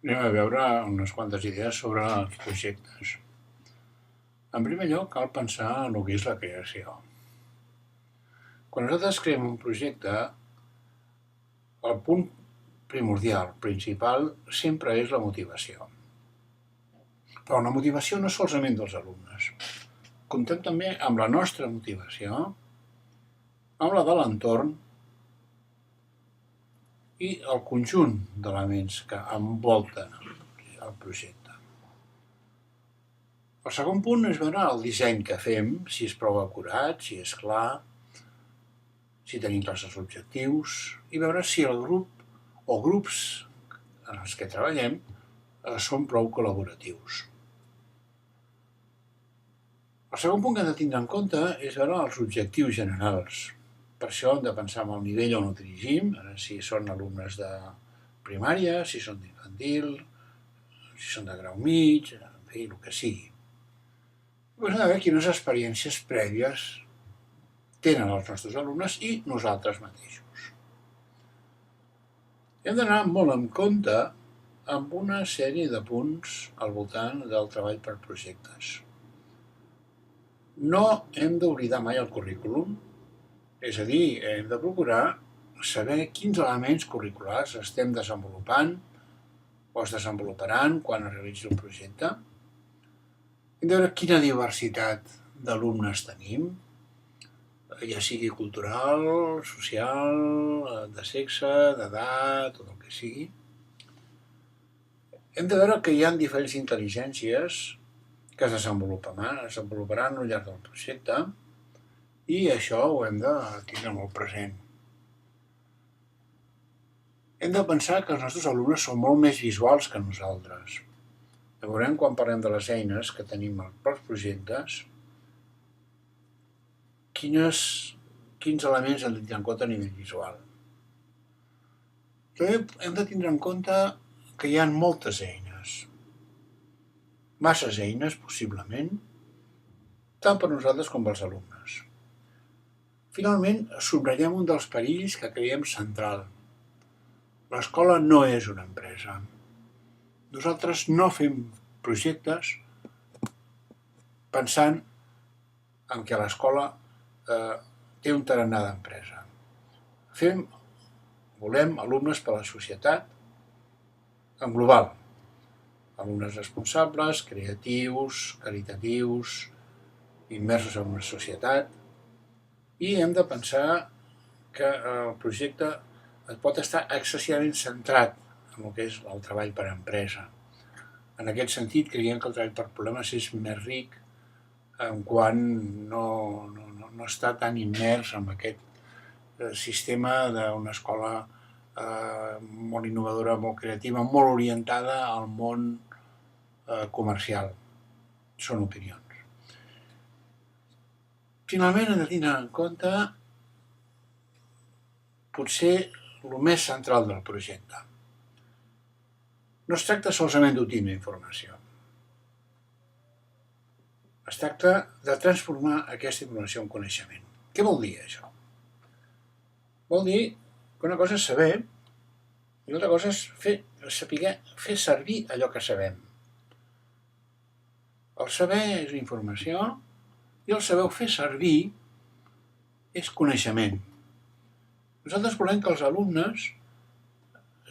Anem a veure unes quantes idees sobre els projectes. En primer lloc, cal pensar en el que és la creació. Quan nosaltres creem un projecte, el punt primordial, principal, sempre és la motivació. Però la motivació no és solament dels alumnes. Comptem també amb la nostra motivació, amb la de l'entorn i el conjunt d'elements que envolten el projecte. El segon punt és veure el disseny que fem, si és prou acurat, si és clar, si tenim clars els objectius, i veure si el grup o grups en els que treballem són prou col·laboratius. El segon punt que hem de tindre en compte és veure els objectius generals. Per això hem de pensar en el nivell on ho dirigim, si són alumnes de primària, si són d'infantil, si són de grau mig, en fi, el que sigui. Hem de veure quines experiències prèvies tenen els nostres alumnes i nosaltres mateixos. Hem d'anar molt en compte amb una sèrie de punts al voltant del treball per projectes. No hem d'oblidar mai el currículum, és a dir, hem de procurar saber quins elements curriculars estem desenvolupant o es desenvoluparan quan es realitzi un projecte. Hem de veure quina diversitat d'alumnes tenim, ja sigui cultural, social, de sexe, d'edat, tot el que sigui. Hem de veure que hi ha diferents intel·ligències que es desenvoluparan al llarg del projecte i això ho hem de tindre molt present. Hem de pensar que els nostres alumnes són molt més visuals que nosaltres. Veurem quan parlem de les eines que tenim pels projectes, quins elements hem de tindre en compte a nivell visual. També hem de tindre en compte que hi ha moltes eines, masses eines possiblement, tant per nosaltres com pels alumnes. Finalment, subratllem un dels perills que creiem central. L'escola no és una empresa. Nosaltres no fem projectes pensant en què l'escola té un tarannà d'empresa. Volem alumnes per a la societat en global. Alumnes responsables, creatius, caritatius, immersos en una societat, i hem de pensar que el projecte pot estar excessivament centrat en el que és el treball per empresa. En aquest sentit, creiem que el treball per problemes és més ric en quan no està tan immers en aquest sistema d'una escola molt innovadora, molt creativa, molt orientada al món comercial. Són opinions. Finalment, hem de tindre en compte potser el més central del projecte. No es tracta solament d'obtenir informació. Es tracta de transformar aquesta informació en coneixement. Què vol dir això? Vol dir que una cosa és saber i l'altra cosa és fer servir allò que sabem. El saber és informació i el saber fer servir és coneixement. Nosaltres volem que els alumnes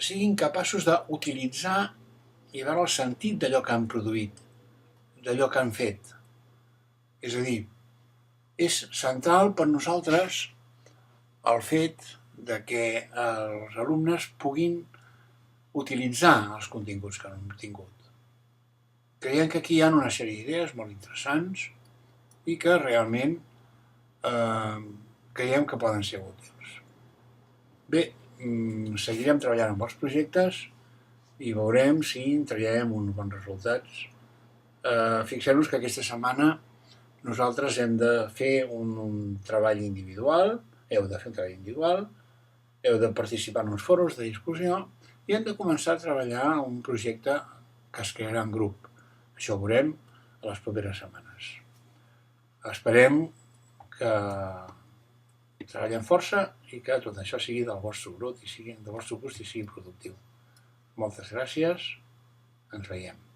siguin capaços d'utilitzar i veure el sentit d'allò que han produït, d'allò que han fet. És a dir, és central per nosaltres el fet de que els alumnes puguin utilitzar els continguts que han obtingut. Creiem que aquí hi ha una sèrie d'idees molt interessants i que realment creiem que poden ser útils. Bé, seguirem treballant amb els projectes i veurem si traiem uns bons resultats. Fixeu-vos que aquesta setmana nosaltres hem de fer un treball individual, heu de participar en uns fòrums de discussió i hem de començar a treballar un projecte que es crearà en grup. Això ho veurem a les properes setmanes. Esperem que treballem força i que tot això sigui del vostre gust i sigui productiu. Moltes gràcies. Ens veiem.